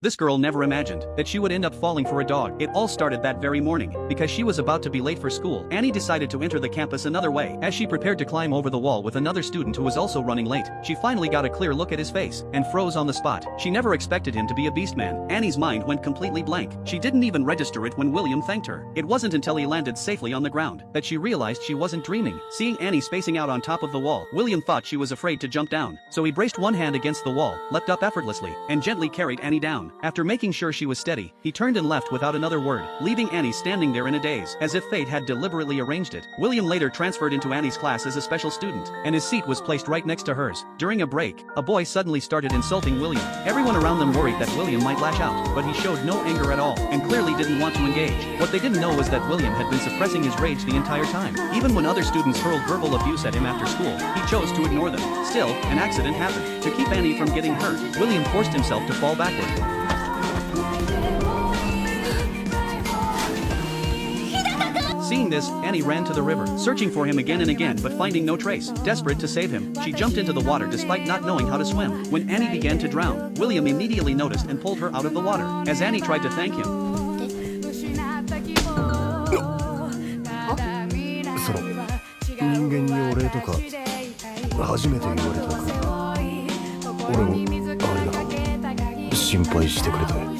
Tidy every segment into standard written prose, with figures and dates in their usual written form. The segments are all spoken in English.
This girl never imagined that she would end up falling for a dog. It all started that very morning. Because she was about to be late for school, Annie decided to enter the campus another way. As she prepared to climb over the wall with another student who was also running late, she finally got a clear look at his face and froze on the spot. She never expected him to be a beast man. Annie's mind went completely blank. She didn't even register it when William thanked her. It wasn't until he landed safely on the ground that she realized she wasn't dreaming. Seeing Annie spacing out on top of the wall, William thought she was afraid to jump down. So he braced one hand against the wall, leapt up effortlessly, and gently carried Annie down. After making sure she was steady, he turned and left without another word, leaving Annie standing there in a daze, as if fate had deliberately arranged it. William later transferred into Annie's class as a special student, and his seat was placed right next to hers. During a break, a boy suddenly started insulting William. Everyone around them worried that William might lash out, but he showed no anger at all, and clearly didn't want to engage. What they didn't know was that William had been suppressing his rage the entire time. Even when other students hurled verbal abuse at him after school, he chose to ignore them. Still, an accident happened. To keep Annie from getting hurt, William forced himself to fall backward. Seeing this, Annie ran to the river, searching for him again and again but finding no trace. Desperate to save him, she jumped into the water despite not knowing how to swim. When Annie began to drown, William immediately noticed and pulled her out of the water. As Annie tried to thank him, その人間にお礼とか初めて言われたから俺もありがとう心配してくれて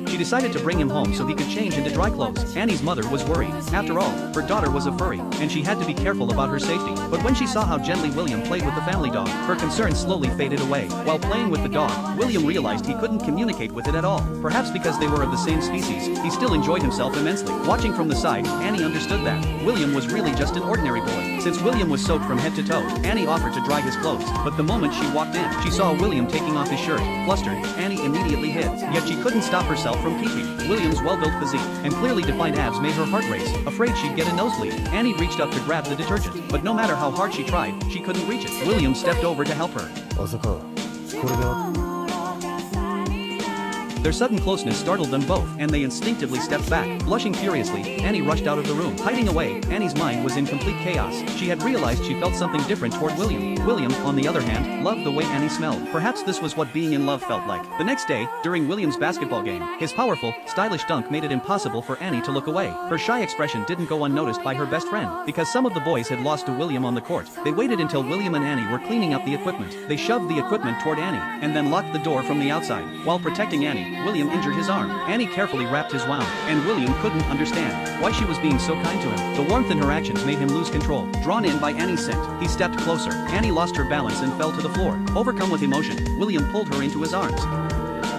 she decided to bring him home so he could change into dry clothes. Annie's mother was worried. After all, her daughter was a furry, and she had to be careful about her safety. But when she saw how gently William played with the family dog, her concerns slowly faded away. While playing with the dog, William realized he couldn't communicate with it at all. Perhaps because they were of the same species, he still enjoyed himself immensely. Watching from the side, Annie understood that William was really just an ordinary boy. Since William was soaked from head to toe, Annie offered to dry his clothes. But the moment she walked in, she saw William taking off his shirt. Flustered, Annie immediately hid. Yet she couldn't stop herself from peeping. William's well-built physique and clearly defined abs made her heart race. Afraid she'd get a nosebleed, Annie reached up to grab the detergent. But no matter how hard she tried, she couldn't reach it. William stepped over to help her. 朝かこれで Their sudden closeness startled them both, and they instinctively stepped back. Blushing furiously, Annie rushed out of the room. Hiding away, Annie's mind was in complete chaos. She had realized she felt something different toward William. William, on the other hand, loved the way Annie smelled. Perhaps this was what being in love felt like. The next day, during William's basketball game, his powerful, stylish dunk made it impossible for Annie to look away. Her shy expression didn't go unnoticed by her best friend. Because some of the boys had lost to William on the court, they waited until William and Annie were cleaning up the equipment. They shoved the equipment toward Annie, and then locked the door from the outside. While protecting Annie, William injured his arm. Annie carefully wrapped his wound, and William couldn't understand why she was being so kind to him. The warmth in her actions made him lose control. Drawn in by Annie's scent, he stepped closer. Annie lost her balance and fell to the floor. Overcome with emotion, William pulled her into his arms.